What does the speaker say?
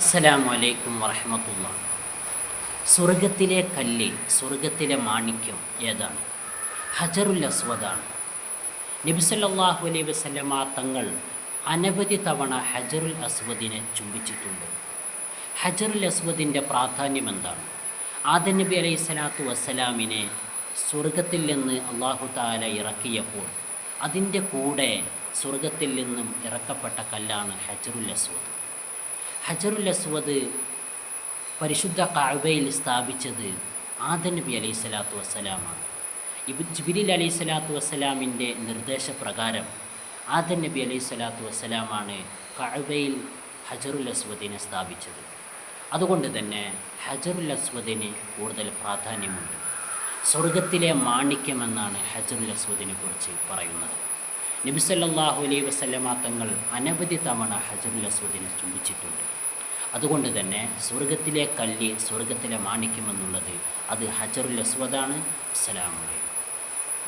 അസ്സലാമു അലൈക്കും വറഹ്മത്തുള്ളാഹി. സ്വർഗത്തിലെ കല്ല്, സ്വർഗത്തിലെ മാണിക്യം ഏതാണ്? ഹജറുൽ അസ്വദാണ്. നബി സല്ലല്ലാഹു അലൈഹി വസല്ലമ തങ്ങൾ അനവധി തവണ ഹജറുൽ അസ്വദിനെ ചുംബിച്ചിട്ടുണ്ട്. ഹജറുൽ അസ്വദിൻ്റെ പ്രാധാന്യം എന്താണ്? ആദം നബി അലൈഹി സ്വലാത്തു വസ്സലാമിനെ സ്വർഗത്തിൽ നിന്ന് അല്ലാഹു തആല ഇറക്കിയപ്പോൾ അതിൻ്റെ കൂടെ സ്വർഗത്തിൽ നിന്നും ഇറക്കപ്പെട്ട കല്ലാണ് ഹജറുൽ അസ്വദ്. ഹജറുൽ അസ്വദ് പരിശുദ്ധ കഅബയിൽ സ്ഥാപിച്ചത് ആദം നബി അലൈഹി സ്വലാത്തു വസ്സലാമാണ്. ജിബ്രീൽ അലൈഹി സ്വലാത്തു വസ്സലാമിൻ്റെ നിർദ്ദേശപ്രകാരം ആദം നബി അലൈഹി സ്വലാത്തു വസ്സലാമാണ് കഅബയിൽ ഹജറുൽ അസ്വദിനെ സ്ഥാപിച്ചത്. അതുകൊണ്ട് തന്നെ ഹജറുൽ അസ്വദിന് കൂടുതൽ പ്രാധാന്യമുണ്ട്. സ്വർഗത്തിലെ മാണിക്യമെന്നാണ് ഹജറുൽ അസ്വദിനെ കുറിച്ച് പറയുന്നത്. നബി സല്ലല്ലാഹു അലൈഹി വസല്ലമ തങ്ങൾ അനവധി തവണ ഹജറുൽ അസ്വദിനെ ചുംബിച്ചിട്ടുണ്ട്. അതുകൊണ്ട് തന്നെ സ്വർഗത്തിലെ കല്ല്, സ്വർഗത്തിലെ മാണിക്യമെന്നുള്ളത് അത് ഹജറുൽ അസ്വദാണ്. അസ്സലാമു അലൈക്കും.